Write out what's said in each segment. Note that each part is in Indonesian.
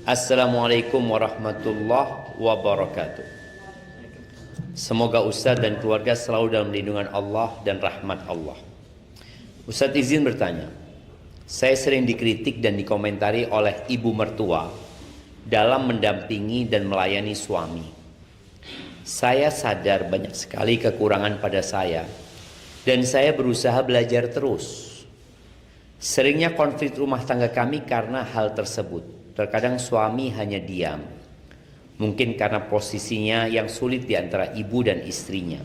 Assalamualaikum warahmatullahi wabarakatuh. Semoga Ustadz dan keluarga selalu dalam lindungan Allah dan rahmat Allah. Ustadz izin bertanya, saya sering dikritik dan dikomentari oleh ibu mertua dalam mendampingi dan melayani suami. Saya sadar banyak sekali kekurangan pada saya dan saya berusaha belajar terus. Seringnya konflik rumah tangga kami karena hal tersebut. Terkadang suami hanya diam, mungkin karena posisinya yang sulit di antara ibu dan istrinya.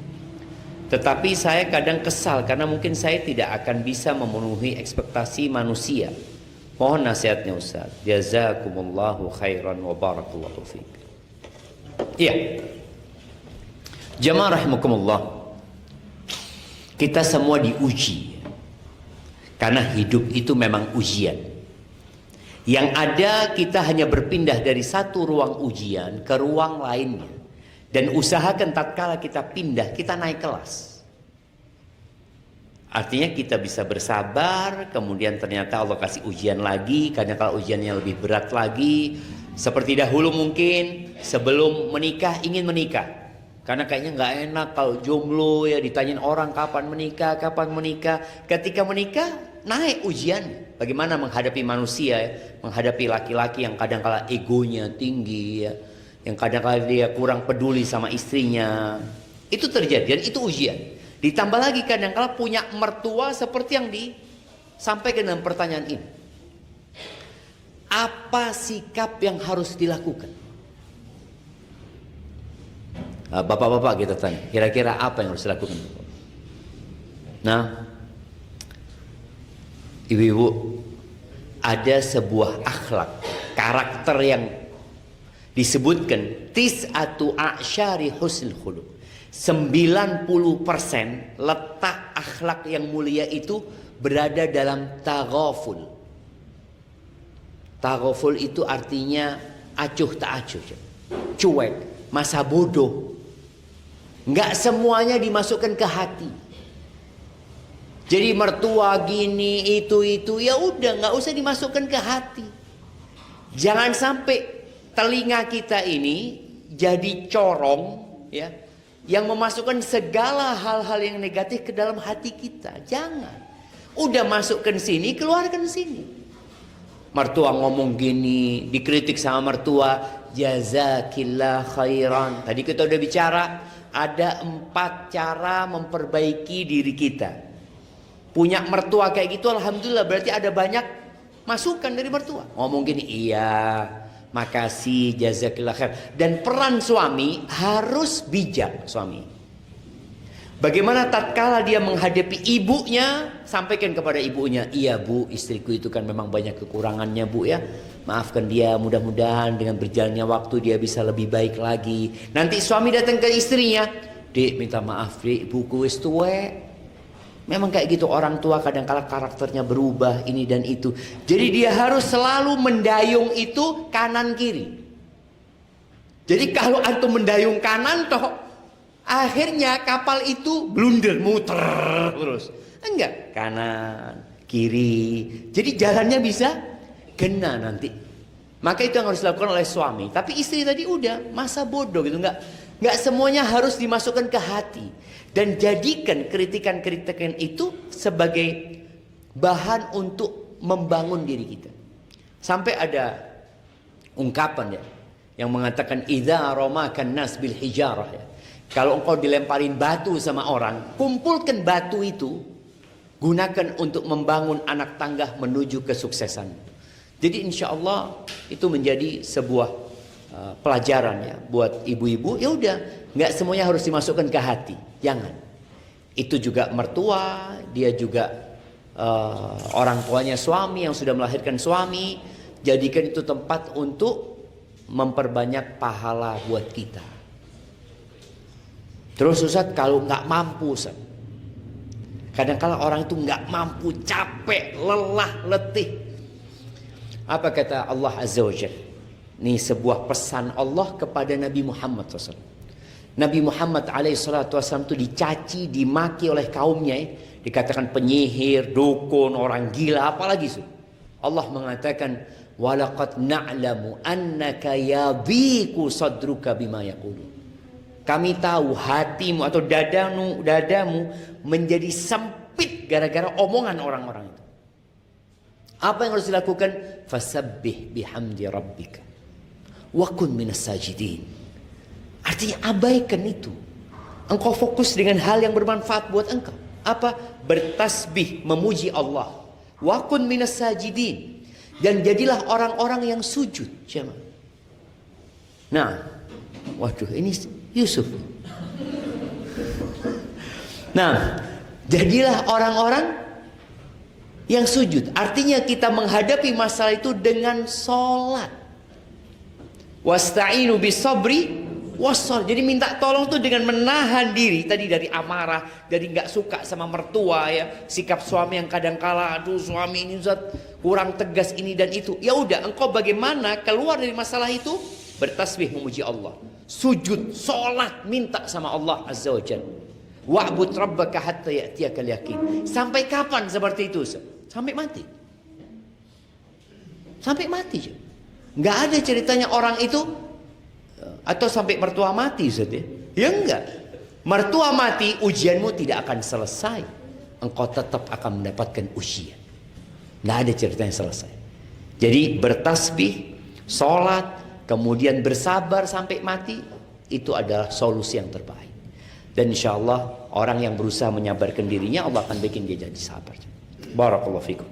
Tetapi saya kadang kesal karena mungkin saya tidak akan bisa memenuhi ekspektasi manusia. Mohon nasihatnya Ustaz. Jazakumullahu khairan wa barakallahu fiik. Iya. Jamaah rahimakumullah. Kita semua diuji. Karena hidup itu memang ujian. Yang ada kita hanya berpindah dari satu ruang ujian ke ruang lainnya. Dan usahakan tatkala kita pindah, kita naik kelas. Artinya kita bisa bersabar, kemudian ternyata Allah kasih ujian lagi. Karena kalau ujiannya lebih berat lagi. Seperti dahulu mungkin sebelum menikah ingin menikah. Karena kayaknya nggak enak kalau jomblo ya ditanyain orang kapan menikah, kapan menikah. Ketika menikah naik ujian. Bagaimana menghadapi manusia ya? Menghadapi laki-laki yang kadang-kala egonya tinggi ya, yang kadang-kala dia kurang peduli sama istrinya. Itu terjadi dan itu ujian. Ditambah lagi kadang-kala punya mertua seperti yang disampaikan dalam pertanyaan ini. Apa sikap yang harus dilakukan? Bapak-bapak kita tanya, kira-kira apa yang harus dilakukan? Nah, ibu-ibu, ada sebuah akhlak, karakter yang disebutkan tis'atu a'syari husnul khuluq. 90% letak akhlak yang mulia itu berada dalam taghaful. Taghaful itu artinya acuh tak acuh, cuek, masa bodoh. Enggak semuanya dimasukkan ke hati. Jadi mertua gini itu ya udah nggak usah dimasukkan ke hati. Jangan sampai telinga kita ini jadi corong ya, yang memasukkan segala hal-hal yang negatif ke dalam hati kita. Jangan. Udah masukkan sini, keluarkan sini. Mertua ngomong gini, dikritik sama mertua, jazakillah khairan. Tadi kita udah bicara, ada 4 cara memperbaiki diri kita. Punya mertua kayak gitu alhamdulillah, berarti ada banyak masukan dari mertua. Ngomong gini, iya, makasih, jazakillah khair. Dan peran suami harus bijak suami. Bagaimana tatkala dia menghadapi ibunya, sampaikan kepada ibunya, iya bu, istriku itu kan memang banyak kekurangannya bu ya. Maafkan dia, mudah-mudahan dengan berjalannya waktu dia bisa lebih baik lagi. Nanti suami datang ke istrinya, Dik minta maaf Dik, ibuku wis tuwek. Memang kayak gitu orang tua kadang-kala karakternya berubah ini dan itu. Jadi dia harus selalu mendayung itu kanan kiri. Jadi kalau antum mendayung kanan toh akhirnya kapal itu blunder muter terus. Enggak, kanan, kiri. Jadi jalannya bisa kena nanti. Maka itu yang harus dilakukan oleh suami. Tapi istri tadi udah masa bodoh gitu, enggak semuanya harus dimasukkan ke hati. Dan jadikan kritikan-kritikan itu sebagai bahan untuk membangun diri kita. Sampai ada ungkapan ya yang mengatakan idza ramakan nas bil hijarah ya. Kalau engkau dilemparin batu sama orang, kumpulkan batu itu, gunakan untuk membangun anak tangga menuju kesuksesan. Jadi insya Allah itu menjadi sebuah pelajaran ya buat ibu-ibu. Ya udah, nggak semuanya harus dimasukkan ke hati. Jangan. Itu juga mertua, dia juga orang tuanya suami yang sudah melahirkan suami. Jadikan itu tempat untuk memperbanyak pahala buat kita. Terus Ustaz, kalau nggak mampu Ustaz, kadang-kala orang itu nggak mampu, capek, lelah, letih. Apa kata Allah Azza wa Jalla? Ini sebuah pesan Allah kepada Nabi Muhammad SAW. Nabi Muhammad SAW itu dicaci, dimaki oleh kaumnya ya. Dikatakan penyihir, dukun, orang gila, apalagi itu. Allah mengatakan Walaqad na'lamu annaka yadhiqu sadruka bima yaqulu. Kami tahu hatimu atau dadamu menjadi sempit gara-gara omongan orang-orang itu. Apa yang harus dilakukan? Fasabbih bihamdi rabbika wa kun minas sajidin. Artinya abaikan itu. Engkau fokus dengan hal yang bermanfaat buat engkau. Apa? Bertasbih, memuji Allah. Wa kun minas sajidin. Dan jadilah orang-orang yang sujud. Nah, waduh, ini Yusuf. Nah, jadilah orang-orang yang sujud. Artinya kita menghadapi masalah itu dengan sholat. Wasta'inu bisabri wassalah. Jadi minta tolong tuh dengan menahan diri. Tadi dari amarah, dari nggak suka sama mertua ya, sikap suami yang kadang kala, aduh suami ini kurang tegas ini dan itu. Ya udah, engkau bagaimana keluar dari masalah itu? Bertasbih memuji Allah, sujud, sholat, minta sama Allah Azza wa Jalla. Wa'bud rabbaka hatta ya'tiyakal yakin. Sampai kapan seperti itu? Sampai mati. Sampai mati. Nggak ada ceritanya orang itu atau sampai mertua mati, ya enggak. Mertua mati, ujianmu tidak akan selesai. Engkau tetap akan mendapatkan ujian. Nggak ada ceritanya selesai. Jadi bertasbih, sholat, kemudian bersabar sampai mati, itu adalah solusi yang terbaik. Dan insya Allah orang yang berusaha menyabarkan dirinya, Allah akan bikin dia jadi sabar. Barakallahu fikum.